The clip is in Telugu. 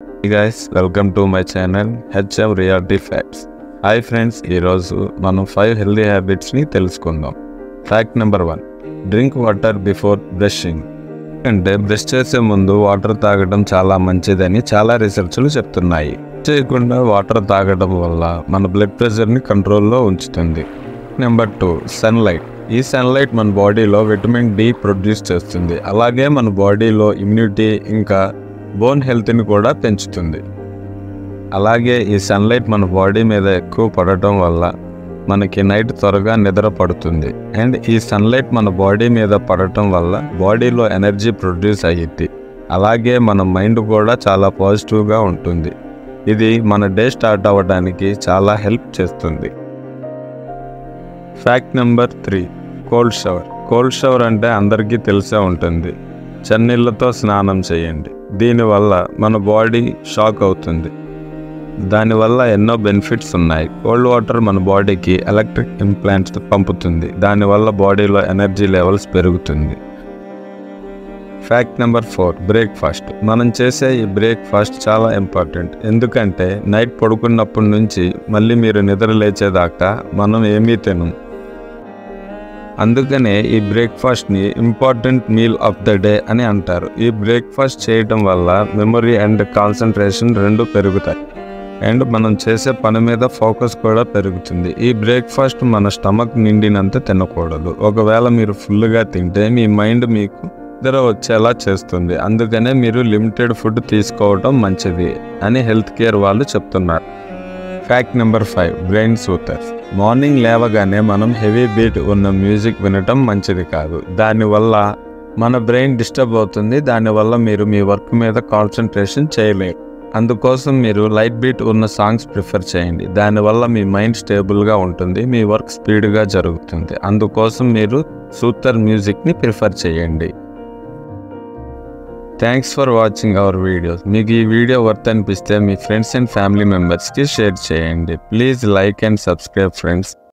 Hey guys, welcome to my channel HM Reality Facts. Hi friends, ఈరోజు మనం 5 హెల్దీ హ్యాబిట్స్ని తెలుసుకుందాం. Fact number 1, drink water before brushing. అంటే బ్రష్ చేసే ముందు వాటర్ తాగడం చాలా మంచిదని చాలా రీసెర్చ్లు చెప్తున్నాయి. చేయకుండా వాటర్ తాగడం వల్ల మన బ్లడ్ ప్రెషర్ని కంట్రోల్లో ఉంచుతుంది. Number 2, sunlight. ఈ సన్లైట్ మన బాడీలో విటమిన్ డి ప్రొడ్యూస్ చేస్తుంది. అలాగే మన బాడీలో ఇమ్యూనిటీ ఇంకా బోన్ హెల్త్ని కూడా పెంచుతుంది. అలాగే ఈ సన్లైట్ మన బాడీ మీద ఎక్కువ పడటం వల్ల మనకి నైట్ త్వరగా నిద్ర పడుతుంది. అండ్ ఈ సన్లైట్ మన బాడీ మీద పడటం వల్ల బాడీలో ఎనర్జీ ప్రొడ్యూస్ అయ్యిద్ది. అలాగే మన మైండ్ కూడా చాలా పాజిటివ్గా ఉంటుంది. ఇది మన డే స్టార్ట్ అవ్వడానికి చాలా హెల్ప్ చేస్తుంది. Fact number 3, cold shower. Cold shower అంటే అందరికీ తెలిసే ఉంటుంది. చన్నీళ్ళతో స్నానం చేయండి. దీనివల్ల మన బాడీ షాక్ అవుతుంది. దానివల్ల ఎన్నో బెనిఫిట్స్ ఉన్నాయి. కోల్డ్ వాటర్ మన బాడీకి ఎలక్ట్రిక్ ఇంప్లాంట్స్ పంపుతుంది. దానివల్ల బాడీలో ఎనర్జీ లెవెల్స్ పెరుగుతుంది. Fact number 4, breakfast. మనం చేసే ఈ బ్రేక్ఫాస్ట్ చాలా ఇంపార్టెంట్. ఎందుకంటే నైట్ పడుకున్నప్పటి నుంచి మళ్ళీ మీరు నిద్ర లేచేదాకా మనం ఏమీ తినం. అందుకనే ఈ బ్రేక్ఫాస్ట్ని important meal of the day అని అంటారు. ఈ బ్రేక్ఫాస్ట్ చేయడం వల్ల మెమరీ అండ్ కాన్సన్ట్రేషన్ రెండు పెరుగుతాయి. అండ్ మనం చేసే పని మీద ఫోకస్ కూడా పెరుగుతుంది. ఈ బ్రేక్ఫాస్ట్ మన స్టమక్ నిండినంత తినకూడదు. ఒకవేళ మీరు ఫుల్గా తింటే మీ మైండ్ మీకు నిద్ర వచ్చేలా చేస్తుంది. అందుకనే మీరు లిమిటెడ్ ఫుడ్ తీసుకోవడం మంచిది అని హెల్త్ కేర్ వాళ్ళు చెప్తున్నారు. Fact number 5, brain soothers. Morning లేవగానే మనం హెవీ బీట్ ఉన్న మ్యూజిక్ వినటం మంచిది కాదు. దానివల్ల మన బ్రెయిన్ డిస్టర్బ్ అవుతుంది. దానివల్ల మీరు మీ వర్క్ మీద కాన్సన్ట్రేషన్ చేయలేరు. అందుకోసం మీరు లైట్ బీట్ ఉన్న సాంగ్స్ ప్రిఫర్ చేయండి. దానివల్ల మీ మైండ్ స్టేబుల్గా ఉంటుంది. మీ వర్క్ స్పీడ్గా జరుగుతుంది. అందుకోసం మీరు సూతర్ మ్యూజిక్ని ప్రిఫర్ చేయండి. Thanks for watching our videos. మీకు ఈ వీడియో వర్త్ అనిపిస్తే మీ ఫ్రెండ్స్ అండ్ ఫ్యామిలీ మెంబర్స్కి షేర్ చేయండి. Please like and subscribe friends.